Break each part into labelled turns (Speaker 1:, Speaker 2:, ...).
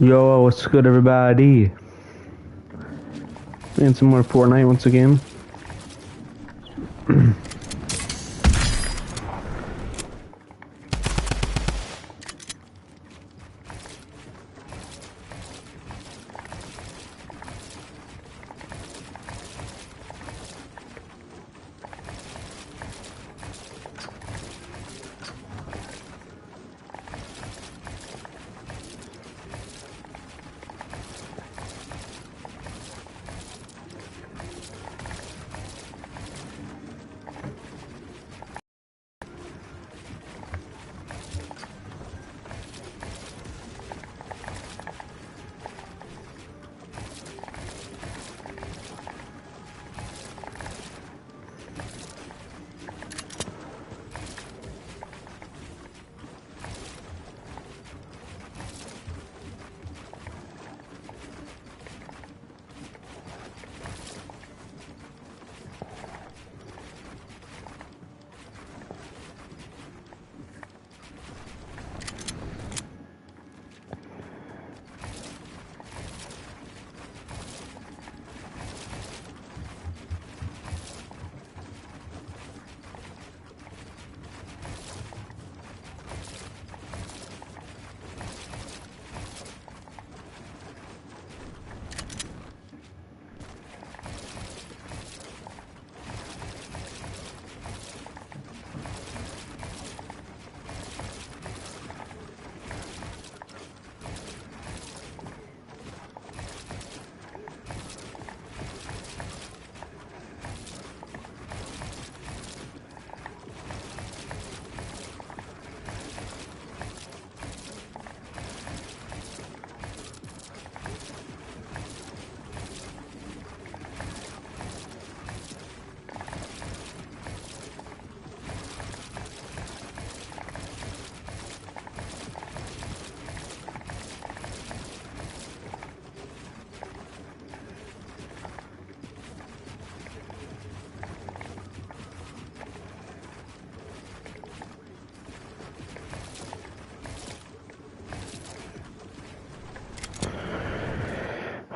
Speaker 1: Yo, what's good, everybody? Playing some more Fortnite once again.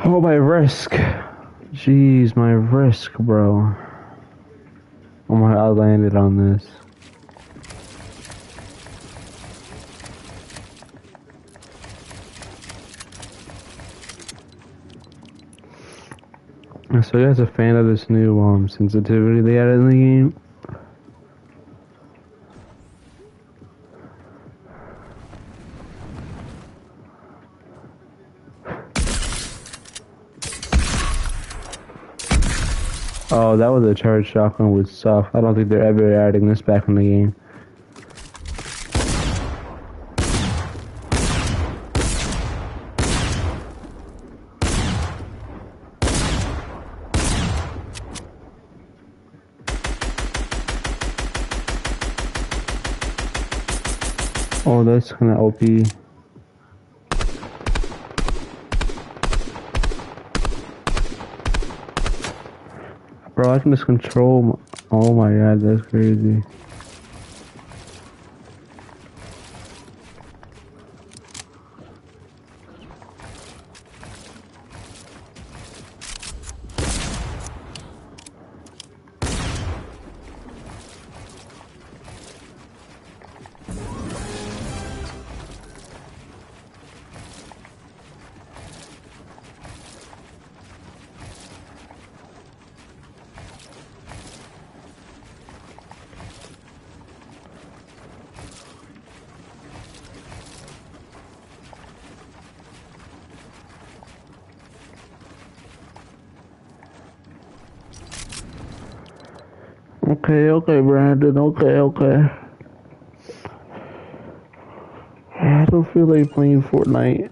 Speaker 1: Oh, my risk. Jeez, my risk, bro. Oh my, I landed on this. So you guys a fan of this new sensitivity they added in the game? Oh, that was a charged shotgun with stuff. I don't think they're ever adding this back in the game. Oh, that's kind of OP. Bro, I can just control my... Oh my god, that's crazy. Okay, Brandon, okay. I don't feel like playing Fortnite.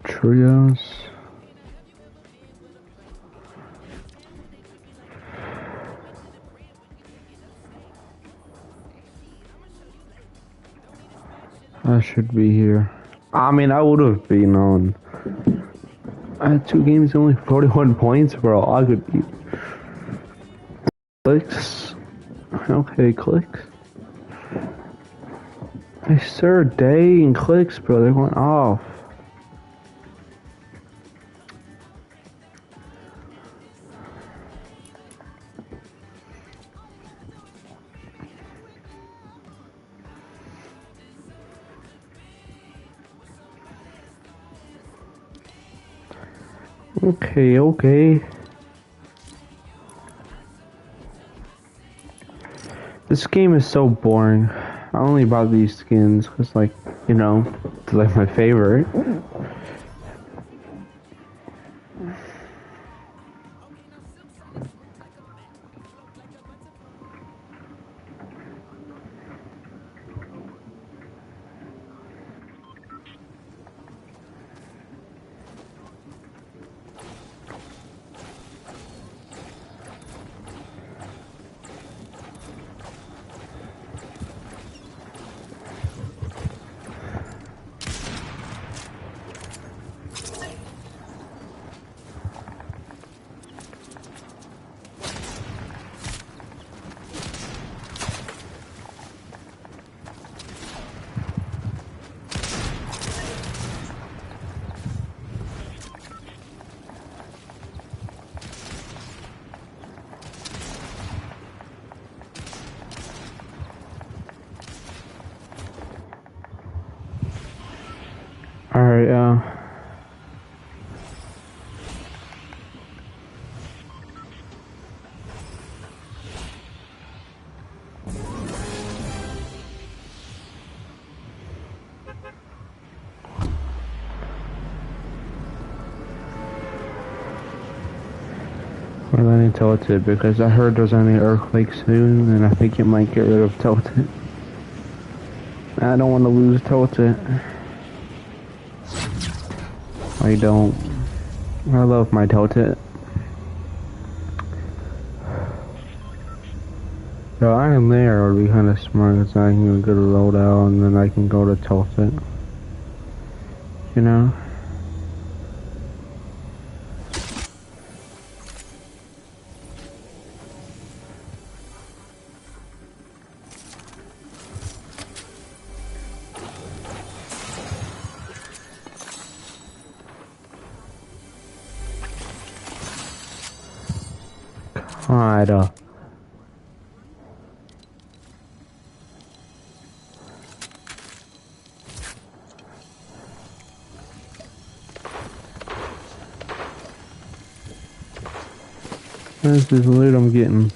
Speaker 1: Trios. I should be here. I mean, I would have been on. I had 2 games, only 41 points, bro. I could beat. Clicks. Okay, clicks. Hey, sir, day and clicks, bro. They're going off. Okay. This game is so boring. I only bought these skins because, like, you know, it's like my favorite. Alright, we're letting Tilted because I heard there's any earthquake soon and I think it might get rid of Tilted. I don't want to lose Tilted. I don't. I love my Tilted. So I am there would be kind of smart because I can get a loadout and then I can go to Tilted. You know? God. Where's this loot I'm getting?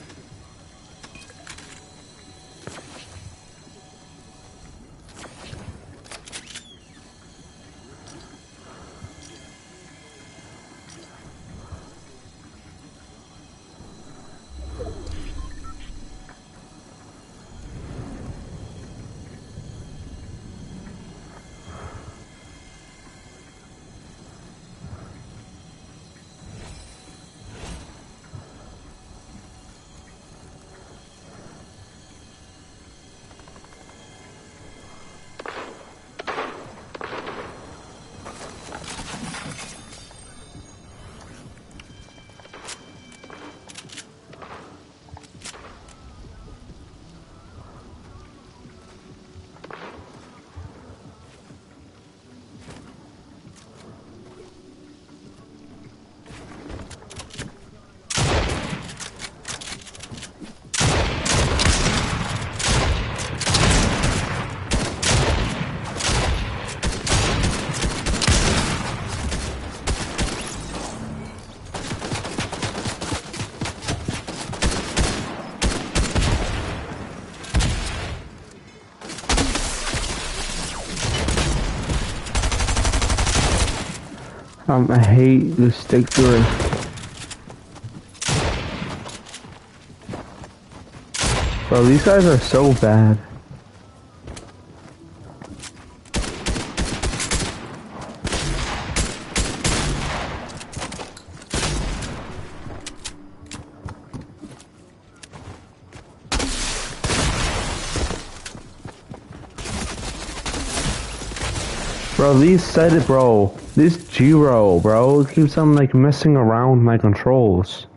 Speaker 1: I hate the stick drift. Bro, these guys are so bad. Bro, this Giro, bro, it keeps on like messing around with my controls.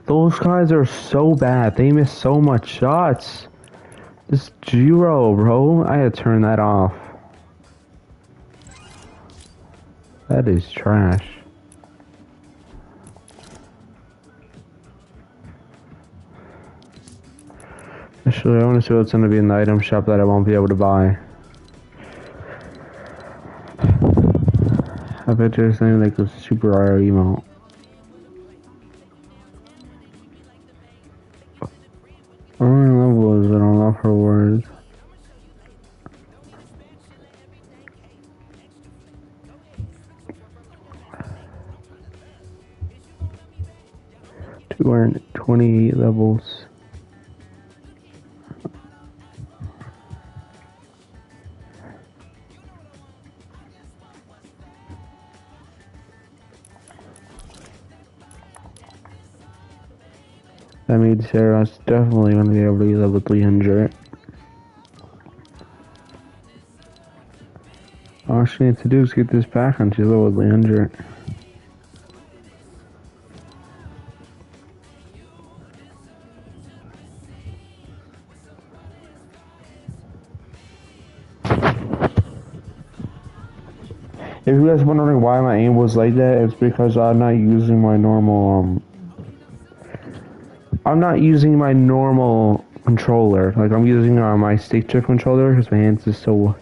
Speaker 1: Those guys are so bad. They miss so much shots. This Giro, bro, I had to turn that off. That is trash. Actually, I want to see what's going to be in the item shop that I won't be able to buy. I bet there's something like a super rare emote. Only levels that don't offer words. To earn 28 levels. That means Sarah's definitely going to be able to get level 300. All she needs to do is get this back and she's level 300. If you guys are wondering why my aim was like that, it's because I'm not using my normal, I'm not using my normal controller. Like, I'm using my stick shift controller because my hands are so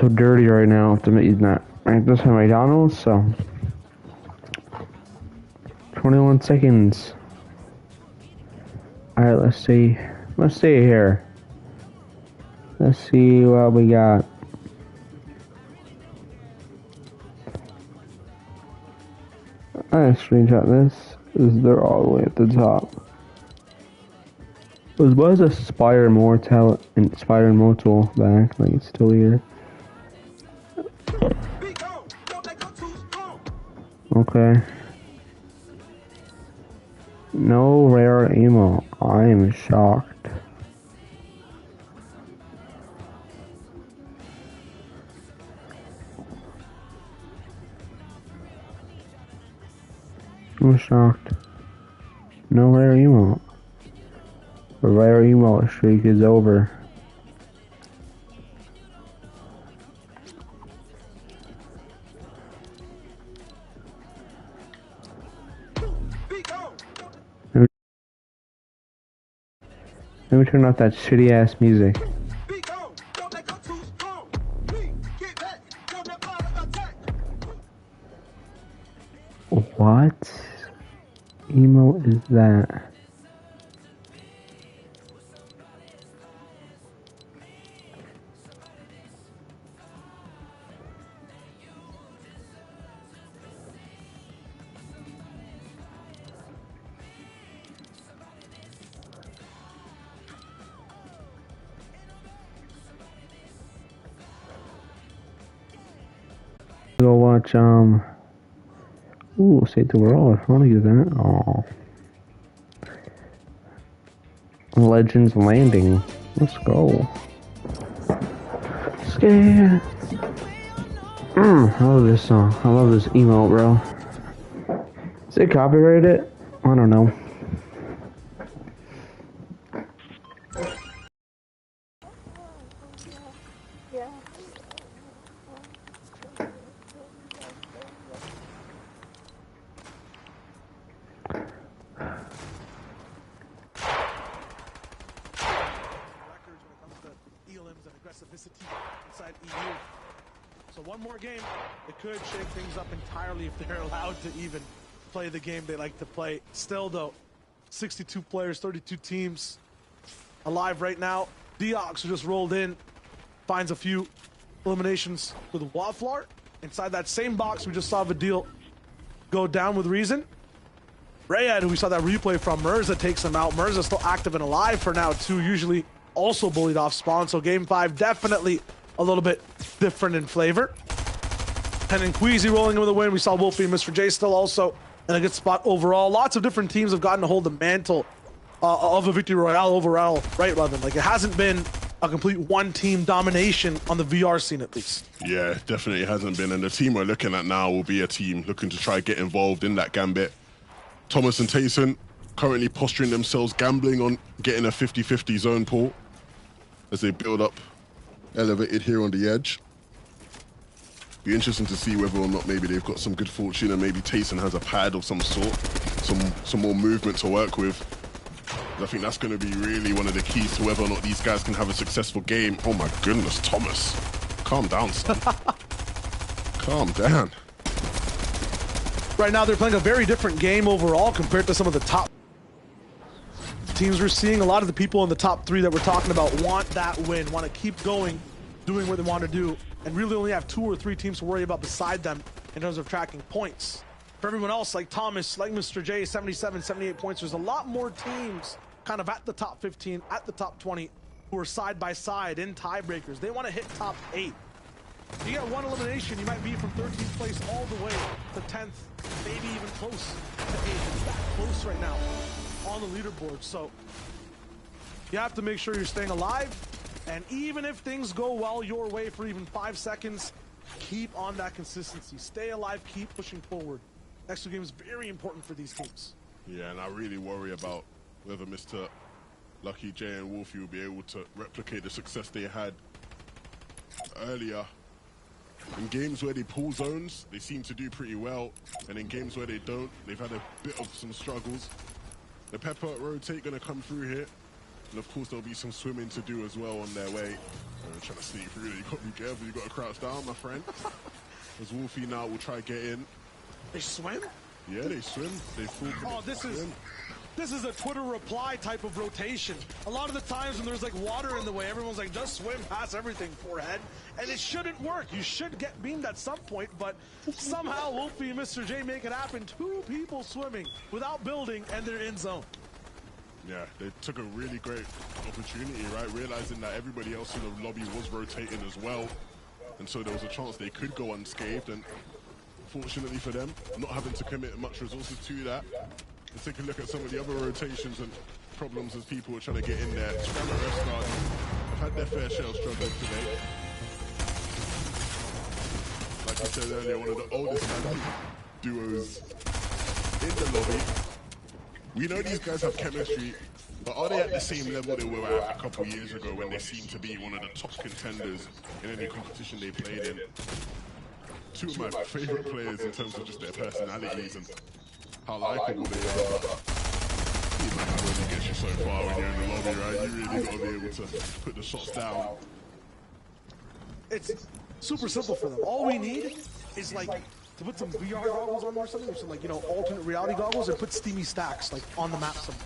Speaker 1: dirty right now after eating that. I just had McDonald's, so 21 seconds. Alright, let's see here. Let's see what we got. I screenshot this. They're all the way at the top. Was a Spire Mortal and Spire Immortal back? Like, it's still here. Okay. No rare ammo. I am shocked. I'm shocked. No rare emote. The rare emote streak is over. Let me turn off that shitty ass music. What emo is that? Go watch ooh, Save the World. I want to do that. Oh, Legends Landing. Let's go. Scared. I love this song. I love this emote, bro. Is it copyrighted? I don't know.
Speaker 2: Inside EU. So one more game, it could shake things up entirely if they're allowed to even play the game they like to play. Still though, 62 players, 32 teams alive right now. Deox, who just rolled in, finds a few eliminations with Wildflower. Inside that same box, we just saw Vidil go down with Reason. Rayad, who we saw that replay from, Mirza takes him out. Mirza still active and alive for now too, usually also bullied off spawn. So game 5 definitely a little bit different in flavor. And then Queasy rolling in with a win. We saw Wolfie and Mr. J still also in a good spot overall. Lots of different teams have gotten to hold the mantle of a victory royale overall, right, Levin? Like, it hasn't been a complete one-team domination on the VR scene, at least.
Speaker 3: Yeah, definitely hasn't been. And the team we're looking at now will be a team looking to try get involved in that gambit. Thomas and Tayson currently posturing themselves, gambling on getting a 50-50 zone pull as they build up elevated here on the edge. Be interesting to see whether or not maybe they've got some good fortune and maybe Tayson has a pad of some sort, some more movement to work with. I think that's going to be really one of the keys to whether or not these guys can have a successful game. Oh my goodness, Thomas. Calm down, son. Calm down.
Speaker 2: Right now, they're playing a very different game overall compared to some of the top teams we're seeing. A lot of the people in the top 3 that we're talking about want that win, want to keep going, doing what they want to do, and really only have 2 or 3 teams to worry about beside them in terms of tracking points. For everyone else, like Thomas, like Mr. J, 77, 78 points, there's a lot more teams kind of at the top 15, at the top 20, who are side by side in tiebreakers. They want to hit top 8. If you get one elimination, you might be from 13th place all the way to 10th, maybe even close to 8th. It's that close right now on the leaderboard. So you have to make sure you're staying alive. And even if things go well your way for even 5 seconds, keep on that consistency. Stay alive, keep pushing forward. Next 2 games very important for these teams.
Speaker 3: Yeah, and I really worry about whether Mr. Lucky J and Wolfie will be able to replicate the success they had earlier. In games where they pull zones, they seem to do pretty well. And in games where they don't, they've had a bit of some struggles. The Pepper rotate going to come through here. And of course, there'll be some swimming to do as well on their way. They're trying to sneak through. You got to be careful. You got to crouch down, my friend. As Wolfie now will try get in.
Speaker 2: They swim?
Speaker 3: Yeah, they swim. They fall.
Speaker 2: Oh, this is a Twitter reply type of rotation. A lot of the times when there's like water in the way, everyone's like, just swim past everything, forehead. And it shouldn't work. You should get beamed at some point, but somehow Wolfie and Mr. J make it happen. 2 people swimming without building, and they're in zone.
Speaker 3: Yeah, they took a really great opportunity, right? Realizing that everybody else in the lobby was rotating as well. And so there was a chance they could go unscathed. And fortunately for them, not having to commit much resources to that. Let's take a look at some of the other rotations and problems as people are trying to get in there. Scram at rest guard. I've had their fair share of struggles today. Like I said earlier, one of the oldest duos in the lobby. We know these guys have chemistry, but are they at the same level they were at a couple years ago when they seemed to be one of the top contenders in any competition they played in? 2 of my favorite players in terms of just their personalities and how likable they are. You might have only get you so far when you're in the lobby, right? You really got to be able to put the shots down.
Speaker 2: It's super simple for them. All we need is like to put some VR goggles on or something, or some like, you know, alternate reality goggles, and put steamy stacks like on the map somewhere.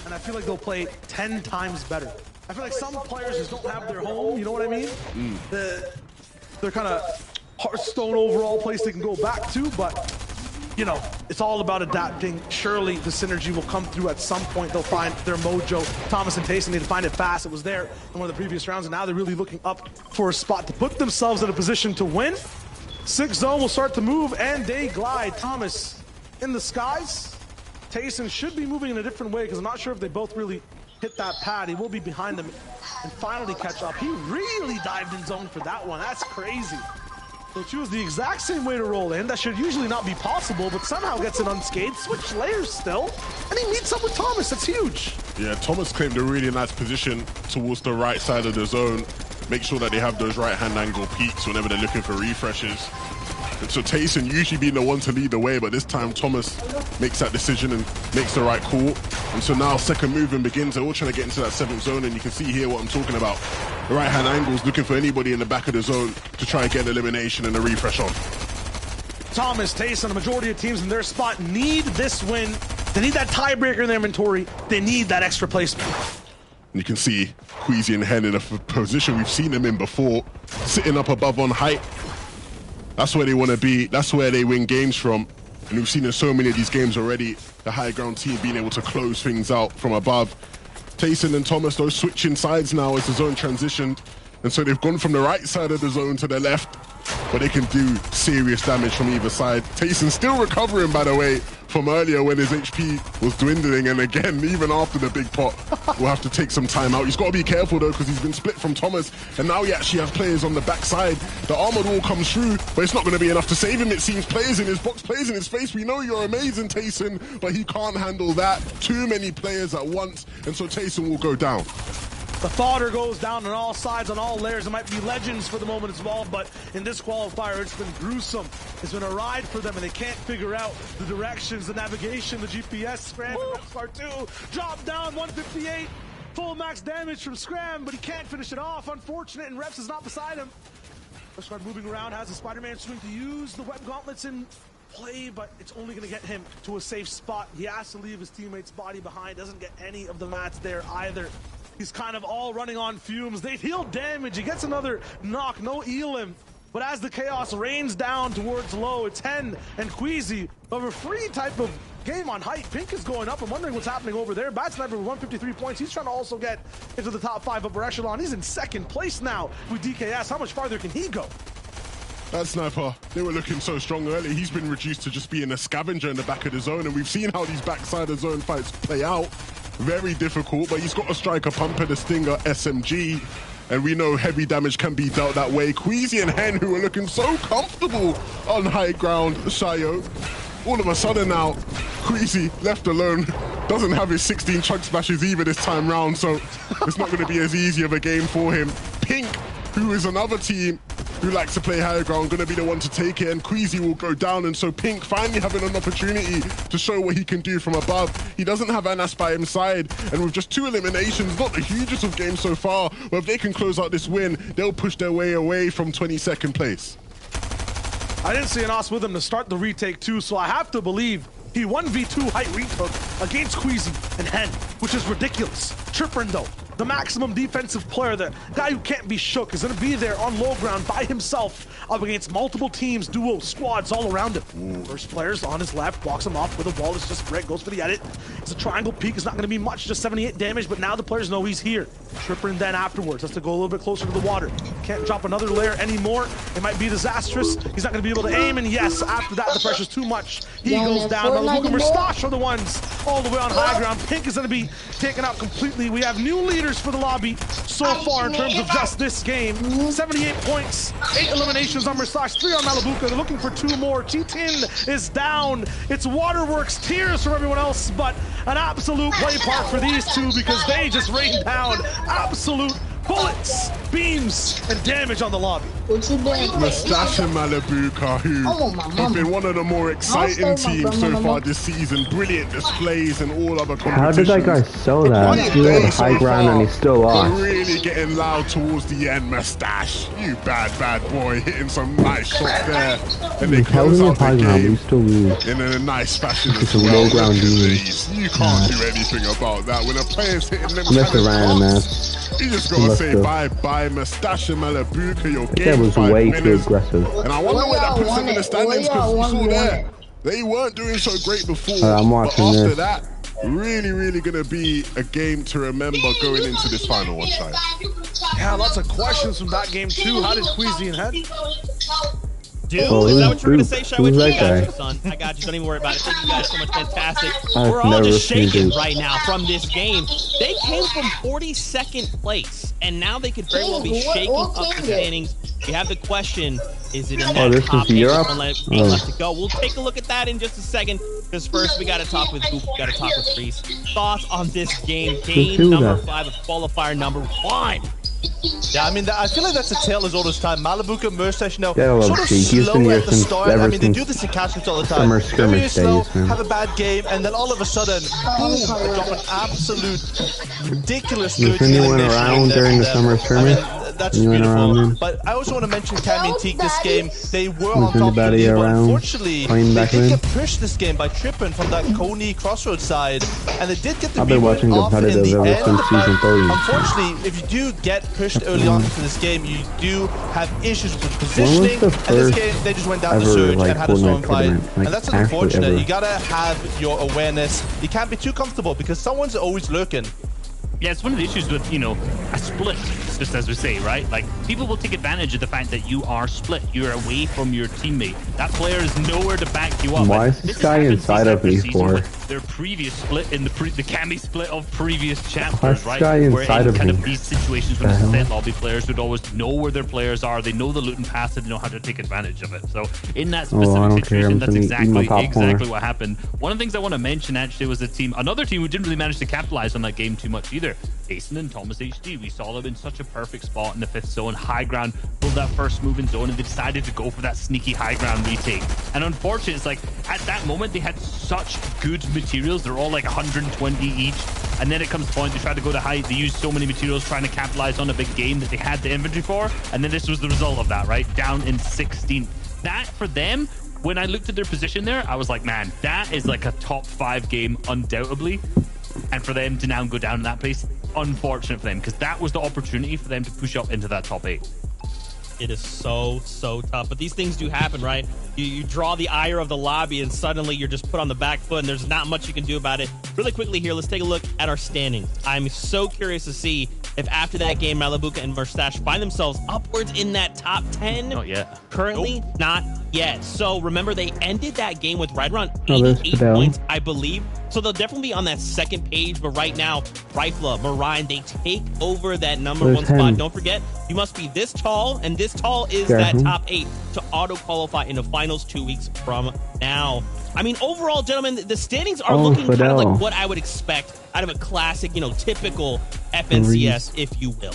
Speaker 2: And I feel like they'll play 10 times better. I feel like some players just don't have their home, you know what I mean? They're kind of Hearthstone overall place they can go back to, but you know, it's all about adapting. Surely the synergy will come through at some point. They'll find their mojo. Thomas and Tayson need to find it fast. It was there in one of the previous rounds, and now they're really looking up for a spot to put themselves in a position to win. 6 zone will start to move, and they glide. Thomas in the skies. Tayson should be moving in a different way, because I'm not sure if they both really hit that pad. He will be behind them and finally catch up. He really dived in zone for that one. That's crazy. So choose the exact same way to roll in. That should usually not be possible, but somehow gets it unscathed. Switch layers still, and he meets up with Thomas. That's huge.
Speaker 3: Yeah, Thomas claimed a really nice position towards the right side of the zone. Make sure that they have those right-hand angle peaks whenever they're looking for refreshes. And so Tayson usually being the one to lead the way, but this time Thomas makes that decision and makes the right call. And so now second movement begins. They're all trying to get into that 7th zone, and you can see here what I'm talking about. The right-hand angles, looking for anybody in the back of the zone to try and get an elimination and a refresh on.
Speaker 2: Thomas, Tayson, the majority of teams in their spot need this win. They need that tiebreaker in their inventory. They need that extra placement.
Speaker 3: And you can see Queasy and Hen in a position we've seen them in before, sitting up above on height. That's where they want to be. That's where they win games from. And we've seen in so many of these games already, the high ground team being able to close things out from above. Tayson and Thomas, those switching sides now as the zone transitioned. And so they've gone from the right side of the zone to the left, but they can do serious damage from either side. Tayson still recovering, by the way, from earlier when his HP was dwindling, and again, even after the big pot, we'll have to take some time out. He's got to be careful though, because he's been split from Thomas, and now he actually has players on the backside. The armored wall comes through, but it's not going to be enough to save him. It seems players in his box, players in his face. We know you're amazing, Tayson, but he can't handle that. Too many players at once, and so Tayson will go down.
Speaker 2: The fodder goes down on all sides, on all layers. It might be legends for the moment involved, but in this qualifier, it's been gruesome. It's been a ride for them, and they can't figure out the directions, the navigation, the GPS. Scram and Repstar 2 drop down 158. Full max damage from Scram, but he can't finish it off. Unfortunate, and Reps is not beside him. Repstar moving around, has a Spider-Man swing to use the web gauntlets in play, but it's only going to get him to a safe spot. He has to leave his teammate's body behind. Doesn't get any of the mats there either. He's kind of all running on fumes. They heal damage. He gets another knock, no elim. But as the chaos rains down towards low, it's Hen and Queasy of a free type of game on height. Pink is going up. I'm wondering what's happening over there. Bat Sniper with 153 points. He's trying to also get into the top 5 upper echelon. He's in 2nd place now with DKS. How much farther can he go?
Speaker 3: That Sniper, they were looking so strong earlier. He's been reduced to just being a scavenger in the back of the zone, and we've seen how these backside of zone fights play out. Very difficult, but he's got a striker pumper, the Stinger SMG, and we know heavy damage can be dealt that way. Queasy and Hen, who are looking so comfortable on high ground, Shayo, all of a sudden now, Queasy, left alone, doesn't have his 16 chug splashes either this time round, so it's not going to be as easy of a game for him. Pink, who is another team who likes to play higher ground, going to be the one to take it, and Queasy will go down, and so Pink finally having an opportunity to show what he can do from above. He doesn't have Anas by his side, and with just 2 eliminations, not the hugest of games so far, but if they can close out this win, they'll push their way away from 22nd place.
Speaker 2: I didn't see Anas with him to start the retake too, so I have to believe he 1v2 height retook against Queasy and Hen, which is ridiculous. Trippin though, the maximum defensive player, the guy who can't be shook, is going to be there on low ground by himself up against multiple teams, duos, squads all around him. Ooh. First player's on his left, walks him off with a wall. It's just red, goes for the edit. It's a triangle peak. It's not going to be much, just 78 damage, but now the players know he's here. Trippin then afterwards has to go a little bit closer to the water. Can't drop another layer anymore. It might be disastrous. He's not going to be able to aim, and yes, after that, the pressure's too much. He goes down. Malabuka Mustache are the ones all the way on high ground. Pink is going to be taken out completely. We have new leaders for the lobby so far in terms of just this game. 78 points, 8 eliminations on Mustache, 3 on Malabuka. They're looking for 2 more. G-Tin is down. It's waterworks, tears from everyone else, but an absolute play park for these two because they just rained down absolute bullets, beams, and damage on the lobby.
Speaker 4: What you doing?
Speaker 3: Mustache and Malabuka, who have been one of the more exciting teams so far this season. Brilliant displays in all other competitions.
Speaker 1: How did that guy sell that? He had a high ground and he still
Speaker 3: But
Speaker 1: lost.
Speaker 3: really getting loud towards the end. Mustache, you bad boy, hitting some nice shots there. And they close out the game in a nice fashion as well.
Speaker 1: Low ground
Speaker 3: You can't do anything about that. When a player's hitting them kind of shots, you just gotta say bye-bye. Mustache and Malabuka, your game.
Speaker 1: That was way too aggressive.
Speaker 3: And I wonder where that puts them in the standings, because you saw there, they weren't doing so great before.
Speaker 1: I'm
Speaker 3: but
Speaker 1: watching
Speaker 3: after
Speaker 1: this.
Speaker 3: that, really going to be a game to remember going into this final one, Shai.
Speaker 2: Yeah, lots of questions from that game too. How did Cuisine head?
Speaker 5: Dude,
Speaker 1: Oh,
Speaker 5: is that what you were going to say,
Speaker 1: who's
Speaker 5: Shai? Wait,
Speaker 1: that
Speaker 5: I got
Speaker 1: guy?
Speaker 5: you, son. I got you. Don't even worry about it. Thank you guys so much. Fantastic.
Speaker 1: I've
Speaker 5: We're all
Speaker 1: never
Speaker 5: just
Speaker 1: seen
Speaker 5: shaking
Speaker 1: this.
Speaker 5: right now from this game. They came from 42nd place, and now they could very well be shaking up the standings. You have the question, is it in that
Speaker 1: this
Speaker 5: top
Speaker 1: is
Speaker 5: eight?
Speaker 1: Europe?
Speaker 5: One left to go. We'll take a look at that in just a second, because first we got to talk with Hoop. We got to talk with Reese. Thoughts on this game? Game number 5 of qualifier number 1.
Speaker 6: Yeah, I mean, I feel like that's a tale as old as time. Malibuka, Mustache, sort of
Speaker 1: He's been
Speaker 6: slow
Speaker 1: here
Speaker 6: at the
Speaker 1: since
Speaker 6: start. I mean, they
Speaker 1: since
Speaker 6: do this in casuals all the time.
Speaker 1: summer
Speaker 6: Very
Speaker 1: skirmish
Speaker 6: slow,
Speaker 1: days, man.
Speaker 6: have a bad game, and then all of a sudden, boom, they drop an absolute ridiculous
Speaker 1: Was anyone around during the summer skirmish?
Speaker 6: That's
Speaker 1: You went
Speaker 6: beautiful.
Speaker 1: around,
Speaker 6: But I also want to mention Cammy and Teak this game. They were
Speaker 1: Was
Speaker 6: on top of the
Speaker 1: anybody
Speaker 6: lead, but
Speaker 1: around
Speaker 6: unfortunately,
Speaker 1: playing
Speaker 6: they
Speaker 1: back
Speaker 6: did
Speaker 1: then?
Speaker 6: get pushed this game by tripping from that Coney Crossroads side, and they did get the
Speaker 1: I've been
Speaker 6: rebound
Speaker 1: watching
Speaker 6: off in
Speaker 1: competitive
Speaker 6: the
Speaker 1: ever
Speaker 6: end.
Speaker 1: since season 3.
Speaker 6: Unfortunately, if you do get pushed early on into this game, you do have issues with
Speaker 1: When
Speaker 6: positioning.
Speaker 1: was the
Speaker 6: And this
Speaker 1: first
Speaker 6: game, they just went down the
Speaker 1: ever,
Speaker 6: surge
Speaker 1: like,
Speaker 6: and had a storm
Speaker 1: Fortnite
Speaker 6: fight.
Speaker 1: tournament? Like,
Speaker 6: And that's
Speaker 1: actually
Speaker 6: unfortunate.
Speaker 1: ever.
Speaker 6: You gotta have your awareness. You can't be too comfortable because someone's always lurking.
Speaker 7: Yeah, it's one of the issues with, you know, a split, just as we say, right? Like, people will take advantage of the fact that you are split. You're away from your teammate. That player is nowhere to back you up.
Speaker 1: Why
Speaker 7: And
Speaker 1: is this
Speaker 7: has
Speaker 1: guy
Speaker 7: happened
Speaker 1: inside
Speaker 7: season
Speaker 1: of
Speaker 7: after
Speaker 1: me
Speaker 7: season
Speaker 1: for?
Speaker 7: with their previous split in the Cammy split of previous
Speaker 1: Why is
Speaker 7: chapters,
Speaker 1: this
Speaker 7: right?
Speaker 1: guy
Speaker 7: Where
Speaker 1: inside
Speaker 7: in
Speaker 1: of
Speaker 7: kind
Speaker 1: me?
Speaker 7: of these situations when it's set lobby players would always know where their players are. They know the loot and pass and they know how to take advantage of it. So in that
Speaker 1: I
Speaker 7: specific
Speaker 1: don't care.
Speaker 7: situation,
Speaker 1: I'm
Speaker 7: that's
Speaker 1: gonna eat my popcorn.
Speaker 7: exactly what happened. One of the things I want to mention actually was another team who didn't really manage to capitalize on that game too much either. Jason and Thomas HD. We saw them in such a perfect spot in the 5th zone, high ground, pulled that first move in zone, and they decided to go for that sneaky high ground retake. And unfortunately, it's like at that moment they had such good materials. They're all like 120 each. And then it comes to the point they tried to go to high. They used so many materials trying to capitalize on a big game that they had the inventory for. And then this was the result of that, right? Down in 16th. That for them, when I looked at their position there, I was like, man, that is like a top 5 game undoubtedly. And for them to now go down in that place, unfortunate for them, because that was the opportunity for them to push up into that top 8.
Speaker 5: It is so tough, but these things do happen, right? You draw the ire of the lobby and suddenly you're just put on the back foot and there's not much you can do about it. Really quickly here, let's take a look at our standings. I'm so curious to see if after that game Malabuka and Mustache find themselves upwards in that top 10.
Speaker 7: Not yet.
Speaker 5: Currently, not yet. So remember, they ended that game with right around
Speaker 1: there's
Speaker 5: 88
Speaker 1: Fidel.
Speaker 5: points, I believe. So they'll definitely be on that second page, but right now, Rifla, Marine, they take over that number
Speaker 1: There's
Speaker 5: 1 spot.
Speaker 1: him.
Speaker 5: Don't forget, you must be this tall, and this tall is
Speaker 1: Yeah,
Speaker 5: that
Speaker 1: who?
Speaker 5: top 8 to auto-qualify in the finals 2 weeks from now. I mean, overall, gentlemen, the standings are looking kind of
Speaker 1: Fidel.
Speaker 5: like what I would expect out of a classic, typical FNCS, if you will.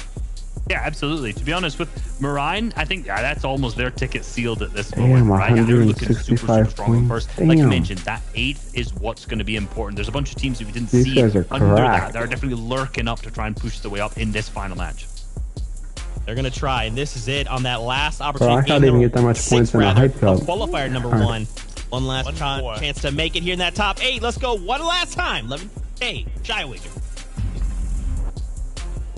Speaker 7: Yeah, absolutely. To be honest, with Marine, I think that's almost their ticket sealed at this
Speaker 1: Damn,
Speaker 7: moment, right? Yeah, they're looking super
Speaker 1: 165
Speaker 7: strong at
Speaker 1: points.
Speaker 7: first. Like you
Speaker 1: Damn.
Speaker 7: mentioned, that 8th is what's going to be important. There's a bunch of teams that we didn't
Speaker 1: These
Speaker 7: see
Speaker 1: guys are
Speaker 7: under that.
Speaker 1: cracked.
Speaker 7: They're definitely lurking up to try and push their way up in this final match.
Speaker 5: They're going to try, and this is it on that last
Speaker 1: Bro,
Speaker 5: opportunity.
Speaker 1: I can't even get that much points in a hype
Speaker 5: of
Speaker 1: cup.
Speaker 5: qualifier number
Speaker 1: Alright.
Speaker 5: 1. One last chance to make it here in that top 8. Let's go one last time. 11K, Shy Wager.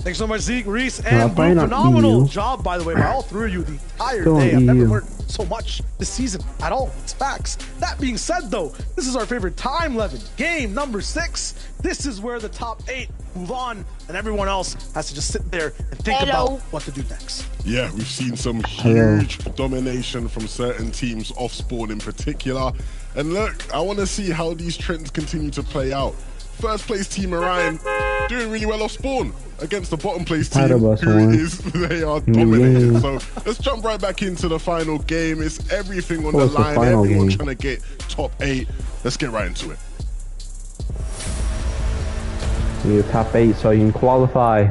Speaker 2: Thanks so much, Zeke, Reese,
Speaker 1: Well,
Speaker 2: and
Speaker 1: playing
Speaker 2: Boo.
Speaker 1: on
Speaker 2: Phenomenal
Speaker 1: EU.
Speaker 2: job, by the way, by all 3 of you the entire
Speaker 1: Still on
Speaker 2: day. I've never
Speaker 1: EU.
Speaker 2: learned so much this season at all. It's facts. That being said, though, this is our favorite time, Levin. Game number 6. This is where the top 8 move on, and everyone else has to just sit there and think about what to do next.
Speaker 3: Yeah, we've seen some huge domination from certain teams off spawn in particular. And look, I want to see how these trends continue to play out. First place team Orion doing really well off spawn against the bottom place team they are dominating. So let's jump right back into the final game. It's everything on the line, everyone trying to get top 8. Let's get right into it.
Speaker 1: You need a top 8 so you can qualify.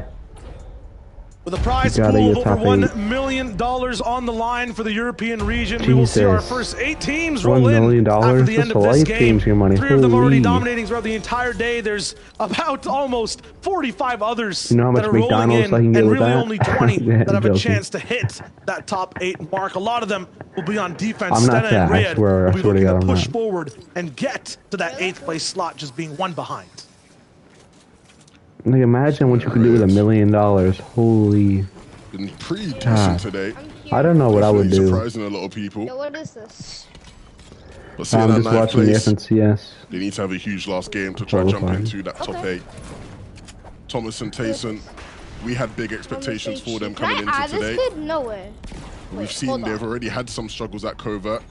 Speaker 2: With a prize
Speaker 1: You gotta
Speaker 2: pool of
Speaker 1: get
Speaker 2: over
Speaker 1: top
Speaker 2: $1
Speaker 1: 8.
Speaker 2: million on the line for the European region. We will see our
Speaker 1: Jesus.
Speaker 2: first 8 teams
Speaker 1: $1
Speaker 2: roll in
Speaker 1: million?
Speaker 2: after the
Speaker 1: That's
Speaker 2: end
Speaker 1: a
Speaker 2: of this
Speaker 1: life
Speaker 2: game.
Speaker 1: change your money.
Speaker 2: 3 of them already
Speaker 1: Holy.
Speaker 2: dominating throughout the entire day. There's about almost 45 others
Speaker 1: You know how much
Speaker 2: that are rolling
Speaker 1: McDonald's
Speaker 2: in,
Speaker 1: I can get
Speaker 2: and
Speaker 1: with
Speaker 2: really
Speaker 1: that?
Speaker 2: only 20
Speaker 1: Yeah,
Speaker 2: that have a
Speaker 1: joking.
Speaker 2: chance to hit that top 8 mark. A lot of them will be on defense.
Speaker 1: I'm not
Speaker 2: Stena and
Speaker 1: that, I
Speaker 2: Rayed
Speaker 1: swear
Speaker 2: will
Speaker 1: to
Speaker 2: be looking
Speaker 1: God
Speaker 2: to
Speaker 1: I'm
Speaker 2: push
Speaker 1: not.
Speaker 2: forward and get to that 8th place slot, just being one behind.
Speaker 1: Like, imagine what you could do with $1 million. Holy.
Speaker 3: Been pretty decent
Speaker 1: Ah.
Speaker 3: today.
Speaker 1: I don't know what I would
Speaker 3: Definitely
Speaker 1: do.
Speaker 3: surprising a lot of people.
Speaker 4: Yo, what is this?
Speaker 3: But seeing
Speaker 1: I'm
Speaker 3: that
Speaker 1: just
Speaker 3: 9th
Speaker 1: watching the
Speaker 3: place,
Speaker 1: FNCS.
Speaker 3: they need to have a huge last game to try jump
Speaker 1: Qualifying.
Speaker 3: into that top
Speaker 4: Okay.
Speaker 3: 8. Thomas and Tayson, we had big expectations for them
Speaker 4: Can
Speaker 3: coming
Speaker 4: I
Speaker 3: into
Speaker 4: add
Speaker 3: today.
Speaker 4: this kid? No way.
Speaker 3: We've
Speaker 4: Wait,
Speaker 3: seen
Speaker 4: hold
Speaker 3: they've
Speaker 4: on.
Speaker 3: already had some struggles at Covert.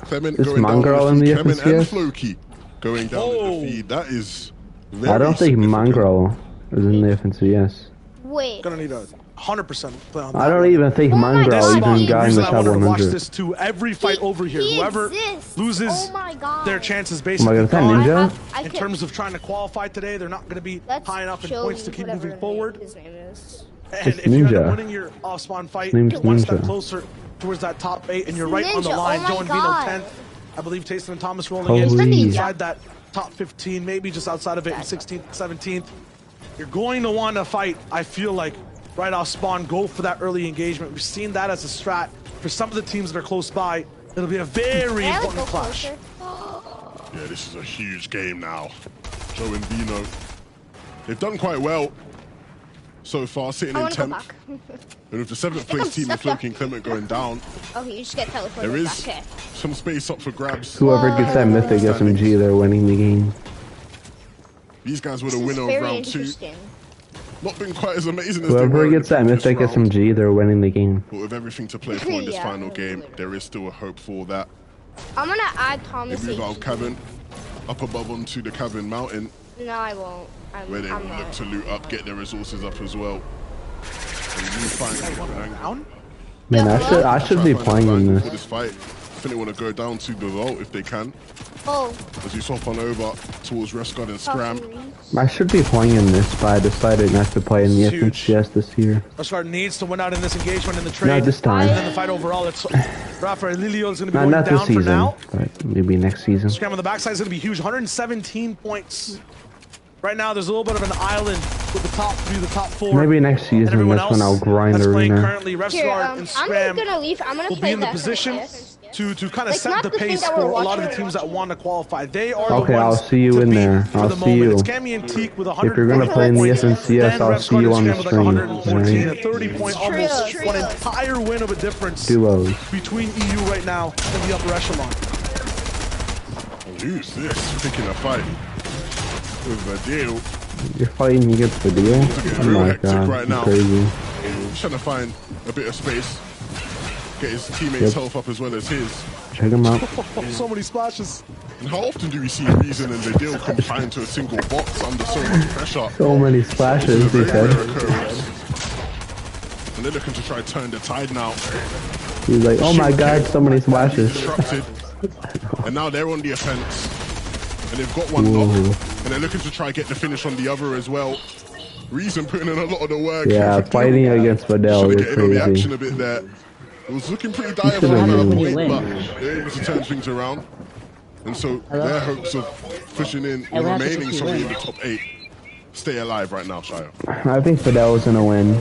Speaker 3: Clement
Speaker 1: Is
Speaker 3: going down
Speaker 1: Mongrel
Speaker 3: with
Speaker 1: in
Speaker 3: the
Speaker 1: the
Speaker 3: feed. Clement and
Speaker 1: FNCS?
Speaker 3: Floki going down
Speaker 2: Oh.
Speaker 3: with the feed. That is very
Speaker 1: I don't think
Speaker 3: significant.
Speaker 1: Mongrel is in the FNCS.
Speaker 4: Wait.
Speaker 2: Gonna need a 100% play on that.
Speaker 1: I don't
Speaker 2: one.
Speaker 1: even think
Speaker 4: Oh my
Speaker 1: Mongrel
Speaker 4: God,
Speaker 1: even
Speaker 4: he
Speaker 1: got in
Speaker 2: reason
Speaker 1: the
Speaker 2: I
Speaker 1: top
Speaker 2: wanted to watch
Speaker 1: 100.
Speaker 2: this too. Every fight over here,
Speaker 4: He
Speaker 2: whoever
Speaker 4: exists.
Speaker 2: loses
Speaker 4: Oh my God.
Speaker 2: their chances
Speaker 1: Oh my
Speaker 2: basically
Speaker 1: God, is that
Speaker 2: gone.
Speaker 1: Ninja?
Speaker 4: I
Speaker 2: In
Speaker 4: can-
Speaker 2: terms of trying to qualify today, they're not going to be
Speaker 4: Let's
Speaker 2: high enough in
Speaker 4: show
Speaker 2: points to
Speaker 4: you
Speaker 2: keep
Speaker 4: whatever
Speaker 2: moving forward.
Speaker 4: His name is.
Speaker 2: And
Speaker 1: It's
Speaker 2: if you end up
Speaker 1: Ninja.
Speaker 2: winning your off-spawn fight,
Speaker 1: name's
Speaker 2: you're one step
Speaker 1: Ninja.
Speaker 2: closer towards that top 8, and you're
Speaker 4: It's
Speaker 2: right on the
Speaker 4: Ninja.
Speaker 2: line.
Speaker 4: Oh my
Speaker 2: Joe and Vino
Speaker 4: God.
Speaker 2: 10th. I believe Tayson and Thomas rolling
Speaker 1: Holy.
Speaker 2: in
Speaker 1: Ninja.
Speaker 2: inside that top 15, maybe just outside of it in 16th, 17th. You're going to want to fight, I feel like, right off spawn, go for that early engagement. We've seen that as a strat for some of the teams that are close by. It'll be a very
Speaker 4: Yeah, let's
Speaker 2: important
Speaker 4: go
Speaker 2: clash.
Speaker 4: closer.
Speaker 3: Yeah, this is a huge game now. Joe and Vino, they've done quite well so far, sitting
Speaker 4: I
Speaker 3: in
Speaker 4: want to go
Speaker 3: 10th.
Speaker 4: back.
Speaker 3: And with the 7th
Speaker 4: think I'm
Speaker 3: place team with
Speaker 4: stuck
Speaker 3: Floki and Clement going down,
Speaker 4: Oh, you just get teleported
Speaker 3: there is
Speaker 4: back. Okay.
Speaker 3: some space up for grabs.
Speaker 1: Whoever gets that mythic SMG, they're winning the game.
Speaker 3: These guys were the
Speaker 4: This is
Speaker 3: winner of
Speaker 4: very
Speaker 3: round 2.
Speaker 4: interesting.
Speaker 3: Not been quite as amazing as they
Speaker 1: Whoever
Speaker 3: were in
Speaker 1: gets
Speaker 3: the
Speaker 1: that
Speaker 3: previous
Speaker 1: mythic
Speaker 3: round.
Speaker 1: SMG, they're winning the game.
Speaker 3: But with everything to play for in this
Speaker 4: Yeah,
Speaker 3: final game,
Speaker 4: literally.
Speaker 3: there is still a hope for that.
Speaker 4: I'm gonna add
Speaker 3: They
Speaker 4: Thomas
Speaker 3: move out of
Speaker 4: HD.
Speaker 3: Cavern, up above onto the Cavern Mountain,
Speaker 4: No, I won't.
Speaker 3: where they
Speaker 4: I'm
Speaker 3: will look
Speaker 4: not.
Speaker 3: to loot up, get their resources up as well. And you find different angles.
Speaker 2: Down?
Speaker 1: Man,
Speaker 4: Yeah,
Speaker 1: I should
Speaker 3: Try
Speaker 1: be
Speaker 3: and find
Speaker 1: playing
Speaker 3: an
Speaker 1: in
Speaker 3: angle for
Speaker 1: this.
Speaker 3: this fight. I think they want to go down to the vault if they can.
Speaker 4: Oh,
Speaker 3: As you swap on over towards Rescott and Scram.
Speaker 1: I should be playing in this, but I decided not to play in the
Speaker 2: It's huge.
Speaker 1: FNCS this year.
Speaker 2: Rashard needs to win out in this engagement in the trade.
Speaker 1: Not this time.
Speaker 2: And then the fight overall, it's Rafa Lilio is going to be
Speaker 1: Not,
Speaker 2: going
Speaker 1: not
Speaker 2: down
Speaker 1: this
Speaker 2: for
Speaker 1: season,
Speaker 2: now.
Speaker 1: but maybe next season.
Speaker 2: Scram on the backside is going to be huge. 117 points. Right now, there's a little bit of an island with the top 3, the top 4.
Speaker 1: Maybe next
Speaker 2: and
Speaker 1: season,
Speaker 2: everyone
Speaker 1: that's when I'll
Speaker 2: else
Speaker 1: grind
Speaker 2: that's playing
Speaker 1: arena.
Speaker 2: currently,
Speaker 4: here,
Speaker 2: Refsguard and
Speaker 4: I'm
Speaker 2: Scram
Speaker 4: just gonna leave. I'm gonna
Speaker 2: will
Speaker 4: play
Speaker 2: be in the
Speaker 4: that
Speaker 2: position
Speaker 4: FNCS.
Speaker 2: to kind of
Speaker 4: Like,
Speaker 2: set
Speaker 4: not
Speaker 2: the
Speaker 4: the thing
Speaker 2: pace
Speaker 4: that
Speaker 2: for
Speaker 4: we're
Speaker 2: a lot of
Speaker 4: watching,
Speaker 2: the
Speaker 4: we're
Speaker 2: teams that
Speaker 4: watching.
Speaker 2: want to qualify. They are
Speaker 1: Okay,
Speaker 2: the
Speaker 1: I'll
Speaker 2: ones
Speaker 1: see you
Speaker 2: to
Speaker 1: in
Speaker 2: beat
Speaker 1: there.
Speaker 2: for
Speaker 1: I'll
Speaker 2: the
Speaker 1: see
Speaker 2: moment.
Speaker 1: you.
Speaker 2: It's Cammy and Teak with 100
Speaker 1: If you're gonna play in the
Speaker 2: points.
Speaker 1: FNCS,
Speaker 2: Then
Speaker 1: I'll
Speaker 2: Refsguard
Speaker 1: see you
Speaker 2: and
Speaker 1: on the
Speaker 2: Scram with like
Speaker 1: stream.
Speaker 2: 114, a
Speaker 1: Alright?
Speaker 2: 30-point, almost an entire win of a difference
Speaker 1: Duos.
Speaker 2: between EU right now and the upper echelon.
Speaker 3: Who's this? Picking a fight with a deal.
Speaker 1: You're fighting against the deal? Oh
Speaker 3: real
Speaker 1: my
Speaker 3: hectic
Speaker 1: god,
Speaker 3: right
Speaker 1: you're
Speaker 3: now.
Speaker 1: crazy.
Speaker 3: He's trying to find a bit of space. Get his teammates'
Speaker 1: Yep.
Speaker 3: health up as well as his.
Speaker 1: Check him out.
Speaker 2: So many splashes.
Speaker 3: And how often do we see Reason and the deal confined to a single box under so much pressure?
Speaker 1: So many splashes, he
Speaker 3: Very rare
Speaker 1: said.
Speaker 3: occurrence. And they're looking to try and turn the tide now.
Speaker 1: He's like, oh my god, so many splashes.
Speaker 3: Disrupted. And now they're on the offense. And they've got one knock. And they're looking to try and get the finish on the other as well. Reason putting in a lot of the work.
Speaker 1: Yeah,
Speaker 3: here for
Speaker 1: fighting
Speaker 3: Deal.
Speaker 1: against Fidel
Speaker 3: Trying to
Speaker 1: is
Speaker 3: get in on the action
Speaker 1: crazy.
Speaker 3: a bit there. It was looking pretty dire
Speaker 1: should've
Speaker 3: at that
Speaker 1: moved.
Speaker 3: point, but they're able to turn things around. And so their hopes of pushing in, or remaining sorry, in the top 8, stay alive right now, Shia.
Speaker 1: I think Fidel is gonna win.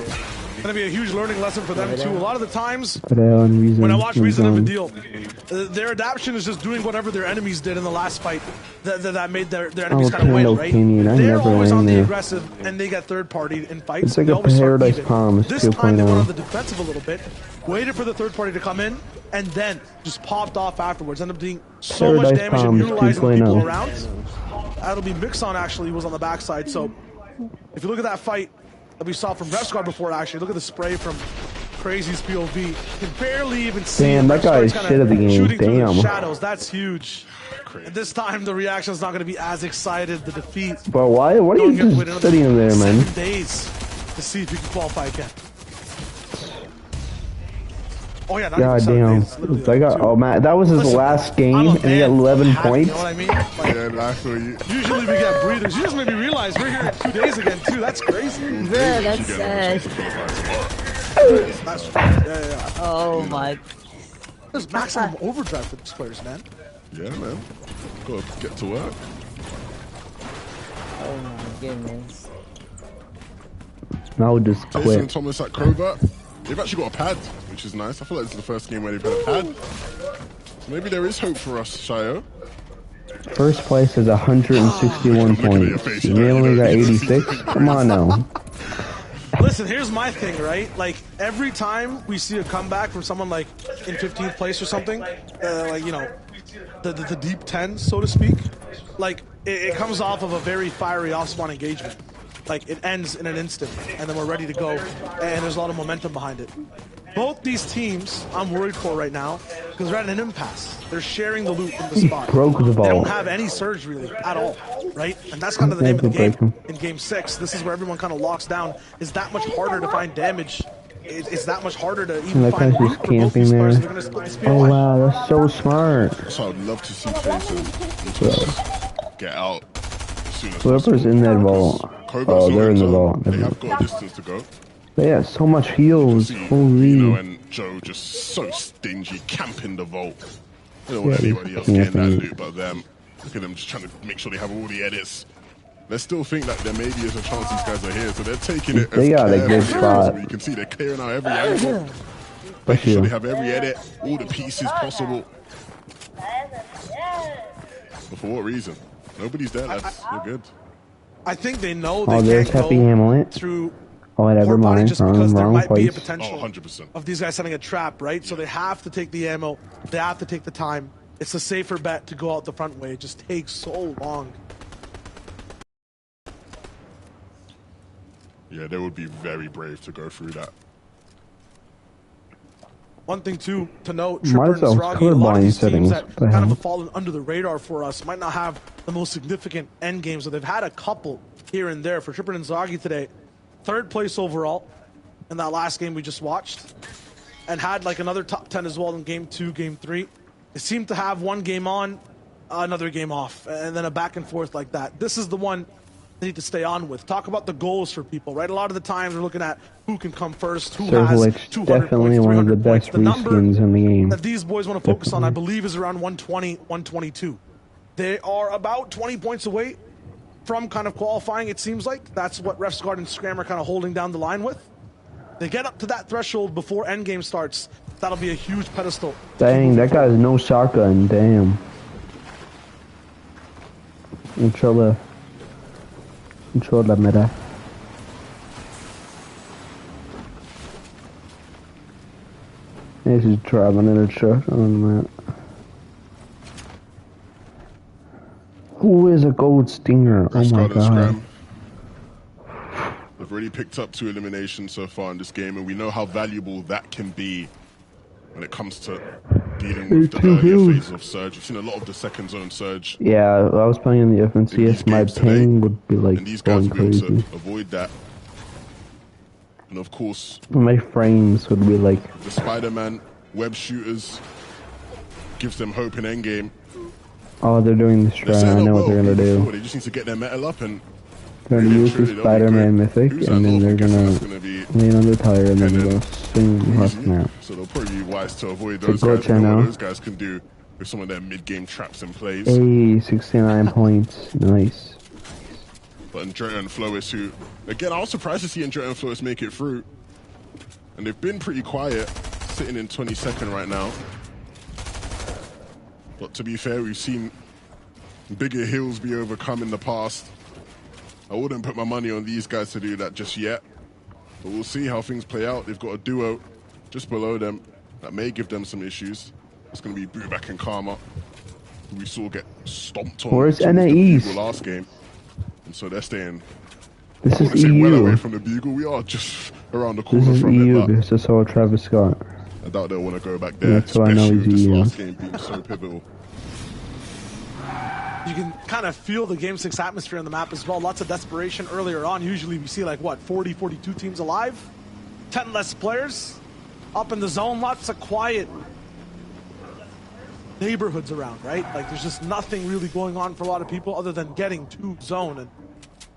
Speaker 2: Going to be a huge learning lesson for them too. A lot of the times
Speaker 1: Fidel and Reason.
Speaker 2: when I watch
Speaker 1: and
Speaker 2: Reason and
Speaker 1: Zone.
Speaker 2: Vidil, their adaptation is just doing whatever their enemies did in the last fight that made their enemies
Speaker 1: Oh,
Speaker 2: kind of win,
Speaker 1: Candle
Speaker 2: right?
Speaker 1: Canyon, I
Speaker 2: They're
Speaker 1: never
Speaker 2: always
Speaker 1: ran
Speaker 2: on the
Speaker 1: there.
Speaker 2: aggressive and they get third party in fights.
Speaker 1: It's like
Speaker 2: They
Speaker 1: a
Speaker 2: always start
Speaker 1: Paradise
Speaker 2: even.
Speaker 1: Palms
Speaker 2: This time they
Speaker 1: 2.0.
Speaker 2: went on the defensive a little bit, waited for the third party to come in, and then just popped off afterwards. Ended up doing so much
Speaker 1: Paradise
Speaker 2: damage and
Speaker 1: Palms
Speaker 2: utilizing the
Speaker 1: 2.0.
Speaker 2: people around. That'll be Mixon actually was on the backside. So if you look at that fight that we saw from Refsguard before, actually look at the spray from Crazy's POV. You can barely even see.
Speaker 1: Damn, that guy is
Speaker 2: Refsguard's
Speaker 1: shit at the
Speaker 2: kinda
Speaker 1: game.
Speaker 2: shooting through the
Speaker 1: Damn.
Speaker 2: shadows. That's huge. And this time the reaction is not going to be as excited. The defeat.
Speaker 1: But why? What are
Speaker 2: Don't
Speaker 1: you
Speaker 2: get to wait
Speaker 1: just
Speaker 2: another
Speaker 1: sitting in there, man?
Speaker 2: 7 days to see if you can qualify again. Oh yeah, not
Speaker 1: God
Speaker 2: even 7
Speaker 1: damn.
Speaker 2: days. It's literally
Speaker 1: I
Speaker 2: like
Speaker 1: got,
Speaker 2: 2.
Speaker 1: oh man, that was his
Speaker 2: Listen,
Speaker 1: last game,
Speaker 2: I'm a
Speaker 1: and he got
Speaker 2: man
Speaker 1: 11
Speaker 2: of happy,
Speaker 1: points.
Speaker 2: You know what I mean? Like,
Speaker 3: Yeah, that's what you.
Speaker 2: usually we get breathers. You just made me realize we're here in 2 days again too. That's crazy.
Speaker 8: Bruh, that's
Speaker 3: You get another
Speaker 8: sad.
Speaker 3: chance to qualify tomorrow.
Speaker 2: That's yeah.
Speaker 8: Oh my.
Speaker 2: There's maximum overdrive for these players, man.
Speaker 3: Yeah, man. Gotta get to work.
Speaker 8: Oh my goodness.
Speaker 1: Now we just
Speaker 3: Jason
Speaker 1: quit.
Speaker 3: and Thomas at Covert. They've actually got a pad, which is nice. I feel like this is the first game where they've had a pad. So maybe there is hope for us, Shayo.
Speaker 1: First place is 161
Speaker 3: Look at your
Speaker 1: points.
Speaker 3: face,
Speaker 1: We
Speaker 3: you know,
Speaker 1: only
Speaker 3: you
Speaker 1: got
Speaker 3: don't
Speaker 1: 86.
Speaker 3: see-
Speaker 1: Come on now.
Speaker 2: Listen, here's my thing, right? Like every time we see a comeback from someone like in 15th place or something, like you know, the deep 10, so to speak, like it comes off of a very fiery off-spawn engagement. Like it ends in an instant, and then we're ready to go, and there's a lot of momentum behind it. Both these teams, I'm worried for right now because they're at an impasse. They're sharing the loot in the spot.
Speaker 1: broke the
Speaker 2: They
Speaker 1: ball.
Speaker 2: don't have any surge really at all, right? And that's kind of the name of the
Speaker 1: Break
Speaker 2: game.
Speaker 1: him.
Speaker 2: In Game 6, this is where everyone kind of locks down. It's that much harder to find damage. It's that much harder to even
Speaker 1: That
Speaker 2: find
Speaker 1: guy's
Speaker 2: loot
Speaker 1: just
Speaker 2: for both
Speaker 1: camping
Speaker 2: these players.
Speaker 1: there.
Speaker 2: They're gonna split the speed
Speaker 1: Oh
Speaker 2: line.
Speaker 1: wow, that's so smart.
Speaker 3: So I'd love to see Jason and Thomas get out as soon as
Speaker 1: Whoever's
Speaker 3: possible.
Speaker 1: in that vault.
Speaker 3: Covert's
Speaker 1: Oh,
Speaker 3: not
Speaker 1: they're in the
Speaker 3: zone.
Speaker 1: vault.
Speaker 3: They have got a distance to go.
Speaker 1: They have so much heals.
Speaker 3: See,
Speaker 1: Holy.
Speaker 3: you know, and Joe just so stingy, camping the vault. They don't want
Speaker 1: Yeah,
Speaker 3: anybody else getting that
Speaker 1: camping.
Speaker 3: loot but them. Look at them just trying to make sure they have all the edits. They still think that there maybe is a chance these guys are here, so they're taking it
Speaker 1: They
Speaker 3: as
Speaker 1: got a good
Speaker 3: carefully as
Speaker 1: spot.
Speaker 3: possible. You can see they're clearing out every angle,
Speaker 1: Bless
Speaker 3: making sure
Speaker 1: you.
Speaker 3: they have every edit, all the pieces possible. But for what reason? Nobody's there, lads. You're good.
Speaker 2: I think they know
Speaker 1: Oh,
Speaker 2: they
Speaker 1: there's
Speaker 2: can't
Speaker 1: Happy
Speaker 2: go
Speaker 1: Hamlet.
Speaker 2: through
Speaker 1: Oh, never
Speaker 2: Port Body
Speaker 1: mind.
Speaker 2: just because there
Speaker 1: Wrong
Speaker 2: might be a
Speaker 1: place.
Speaker 2: potential
Speaker 3: Oh, 100%.
Speaker 2: of these guys setting a trap, right? So they have to take the ammo. They have to take the time. It's a safer bet to go out the front way. It just takes so long.
Speaker 3: Yeah, they would be very brave to go through that.
Speaker 2: One thing too to note,
Speaker 1: Might
Speaker 2: Tripper
Speaker 1: as
Speaker 2: and
Speaker 1: well
Speaker 2: Sroggy, a lot of
Speaker 1: colorblind
Speaker 2: these teams
Speaker 1: settings.
Speaker 2: that
Speaker 1: What the
Speaker 2: kind of
Speaker 1: hell?
Speaker 2: have fallen under the radar for us might not have the most significant end games. So they've had a couple here and there. For Tripper and Zoggy today, 3rd place overall in that last game we just watched, and had like another top 10 as well in Game 2, Game 3. They seem to have one game on, another game off, and then a back and forth like that. This is the one they need to stay on with. Talk about the goals for people, right? A lot of the times we're looking at who can come first, who has
Speaker 1: Servlet's
Speaker 2: 200
Speaker 1: definitely
Speaker 2: points,
Speaker 1: one of the
Speaker 2: 300 points.
Speaker 1: best
Speaker 2: The number
Speaker 1: reskins in the game.
Speaker 2: that these boys want to focus on, I believe, is around 120, 122. They are about 20 points away from kind of qualifying, it seems like. That's what Refsguard and Scram are kind of holding down the line with. They get up to that threshold before endgame starts. That'll be a huge pedestal.
Speaker 1: Dang, that guy's no shotgun. Damn. Controller. Controller, mira. This is driving in a truck on that. Who is a gold stinger? Oh my
Speaker 3: Refsguard and
Speaker 1: god.
Speaker 3: Scram. They've already picked up 2 eliminations so far in this game, and we know how valuable that can be when it comes to dealing with the earlier phases of Surge. You've seen a lot of the second zone Surge,
Speaker 1: Yeah, I was playing in the
Speaker 3: in these
Speaker 1: FNCS. My
Speaker 3: games today,
Speaker 1: ping would be like
Speaker 3: and these guys
Speaker 1: going
Speaker 3: will be able
Speaker 1: crazy.
Speaker 3: to avoid that. And of course,
Speaker 1: My frames would be like,
Speaker 3: the Spider-Man web shooters gives them hope in endgame.
Speaker 1: oh, they're doing this
Speaker 3: They're
Speaker 1: try. I
Speaker 3: setting
Speaker 1: know
Speaker 3: up
Speaker 1: what they're
Speaker 3: well
Speaker 1: gonna
Speaker 3: before.
Speaker 1: do.
Speaker 3: They just need to get their metal up, and
Speaker 1: They're gonna
Speaker 3: really
Speaker 1: use
Speaker 3: and truly,
Speaker 1: the
Speaker 3: they'll be
Speaker 1: Spider-Man
Speaker 3: good.
Speaker 1: mythic,
Speaker 3: Who's
Speaker 1: and
Speaker 3: that
Speaker 1: then they're
Speaker 3: North? I'm guessing
Speaker 1: gonna
Speaker 3: that's gonna be
Speaker 1: lean on the tire, and then
Speaker 3: And
Speaker 1: they'll
Speaker 3: then
Speaker 1: swing left
Speaker 3: easy.
Speaker 1: now.
Speaker 3: So they'll probably be wise to avoid
Speaker 1: a
Speaker 3: those
Speaker 1: good
Speaker 3: guys. You know
Speaker 1: channel.
Speaker 3: what those guys can do with some of their mid-game traps and plays.
Speaker 1: Hey, 69 points. Nice.
Speaker 3: But Andrea and Flois, who, again, I was surprised to see Andrea and Flois make it through. And they've been pretty quiet, sitting in 22nd right now. But to be fair, we've seen bigger hills be overcome in the past. I wouldn't put my money on these guys to do that just yet. But we'll see how things play out. They've got a duo just below them that may give them some issues. It's going to be Booback and Karma, who we saw get stomped on.
Speaker 1: Where's
Speaker 3: towards the
Speaker 1: NAEs?
Speaker 3: Bugle last game. And so they're staying,
Speaker 1: This
Speaker 3: I wouldn't
Speaker 1: is
Speaker 3: say well away
Speaker 1: EU.
Speaker 3: from the Bugle. We are just around the
Speaker 1: This
Speaker 3: corner
Speaker 1: is
Speaker 3: from
Speaker 1: EU
Speaker 3: it. But
Speaker 1: because I saw Travis Scott.
Speaker 3: I doubt they'll want to go back there,
Speaker 1: That's why I know
Speaker 3: especially
Speaker 1: he's
Speaker 3: with this
Speaker 1: EU.
Speaker 3: last game being so pivotal.
Speaker 2: You can kind of feel the Game 6 atmosphere on the map as well. Lots of desperation earlier on. Usually we see like, what, 40, 42 teams alive? 10 less players? up in the zone. Lots of quiet neighborhoods around, right? Like there's just nothing really going on for a lot of people other than getting to zone. And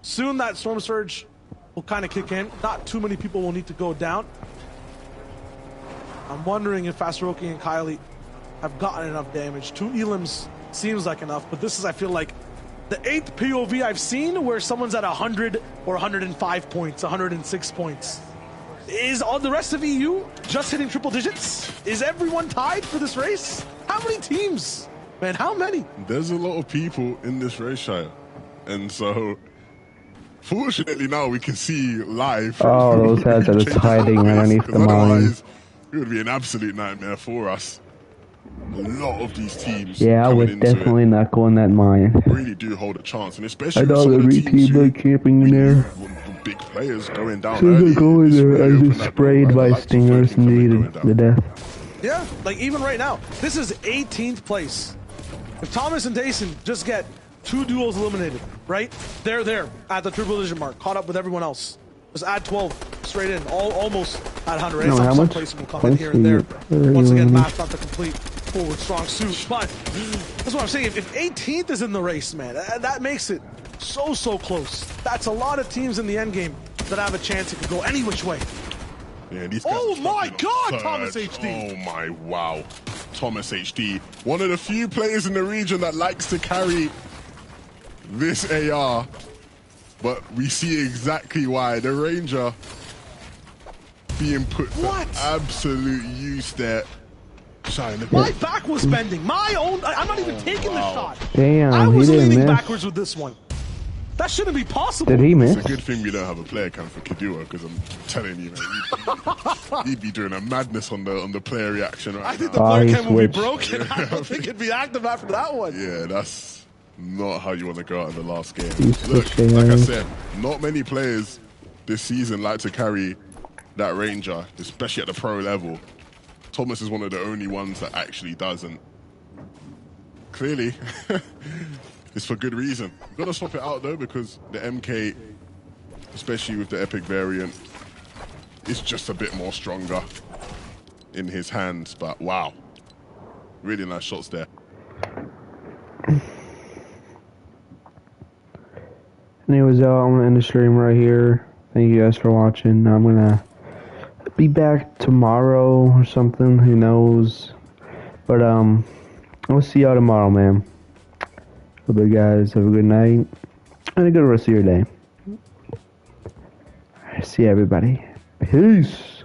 Speaker 2: soon that storm surge will kind of kick in. Not too many people will need to go down. I'm wondering if Fastaroki and Kylie have gotten enough damage. 2 elims seems like enough, but this is, I feel like, the 8th POV I've seen where someone's at 100 or 105 points, 106 points. Is all the rest of EU just hitting triple digits? Is everyone tied for this race? How many teams? Man, how many?
Speaker 3: There's a lot of people in this race, Shire. And so, fortunately now we can see live.
Speaker 1: Oh, those heads are just hiding underneath the mine.
Speaker 3: Otherwise, it would be an absolute nightmare for us. A lot of these teams.
Speaker 1: Yeah, I would definitely not go in that mine.
Speaker 3: Really do hold a chance, and especially
Speaker 1: I
Speaker 3: with
Speaker 1: know
Speaker 3: some of
Speaker 1: every
Speaker 3: the teams
Speaker 1: team like camping in there.
Speaker 3: big players going down
Speaker 1: As soon as
Speaker 3: early.
Speaker 1: I go in
Speaker 3: It's
Speaker 1: there,
Speaker 3: really
Speaker 1: I
Speaker 3: opened
Speaker 1: get
Speaker 3: that
Speaker 1: sprayed
Speaker 3: door.
Speaker 1: by
Speaker 3: I like to
Speaker 1: stingers
Speaker 3: think
Speaker 1: and
Speaker 3: something
Speaker 1: needed
Speaker 3: going
Speaker 1: to
Speaker 3: down.
Speaker 1: death.
Speaker 2: Yeah, like even right now, this is 18th place. If Thomas and Dayson just get 2 duels eliminated, right? They're there at the triple digit mark, caught up with everyone else. Just add 12 straight in, almost at 100.
Speaker 1: No, how
Speaker 2: Some
Speaker 1: much
Speaker 2: placing will come in here and there. Once again, matched not the complete forward strong suit. But that's what I'm saying. If 18th is in the race, man, that makes it so close. That's a lot of teams in the end game that have a chance. It could go any which way.
Speaker 3: Yeah, these guys
Speaker 2: Oh
Speaker 3: are
Speaker 2: my
Speaker 3: struggling
Speaker 2: God,
Speaker 3: on
Speaker 2: Thomas
Speaker 3: third.
Speaker 2: HD.
Speaker 3: Oh my wow, Thomas HD, one of the few players in the region that likes to carry this AR, but we see exactly why. The Ranger being put
Speaker 2: What?
Speaker 3: to absolute use there. Shine.
Speaker 2: My back was bending. My own. I'm not even taking the shot.
Speaker 1: Damn,
Speaker 2: I
Speaker 1: he
Speaker 2: was
Speaker 1: didn't
Speaker 2: leaning
Speaker 1: miss.
Speaker 2: backwards with this one. That shouldn't be possible.
Speaker 1: Did he miss?
Speaker 3: It's a good thing we don't have a player cam for Kadua, because I'm telling you, man, he'd be doing a madness on the player reaction right
Speaker 2: I think
Speaker 3: now.
Speaker 2: the
Speaker 1: Oh,
Speaker 2: player
Speaker 1: he
Speaker 2: cam will be
Speaker 1: switched.
Speaker 2: broken. I don't think it'd be active after that one.
Speaker 3: Yeah, that's not how you want to go out in the last game.
Speaker 1: He's
Speaker 3: Look,
Speaker 1: switching
Speaker 3: like I
Speaker 1: lanes.
Speaker 3: said, not many players this season like to carry that Ranger, especially at the pro level. Thomas is one of the only ones that actually doesn't. Clearly, it's for good reason. We've got to swap it out though, because the MK, especially with the epic variant, is just a bit more stronger in his hands. But wow, really nice shots there.
Speaker 1: Anyways, I'm gonna end the stream right here. Thank you guys for watching. I'm gonna be back tomorrow or something. Who knows? But I'll see y'all tomorrow, man. Hope you guys have a good night and a good rest of your day. See everybody. Peace.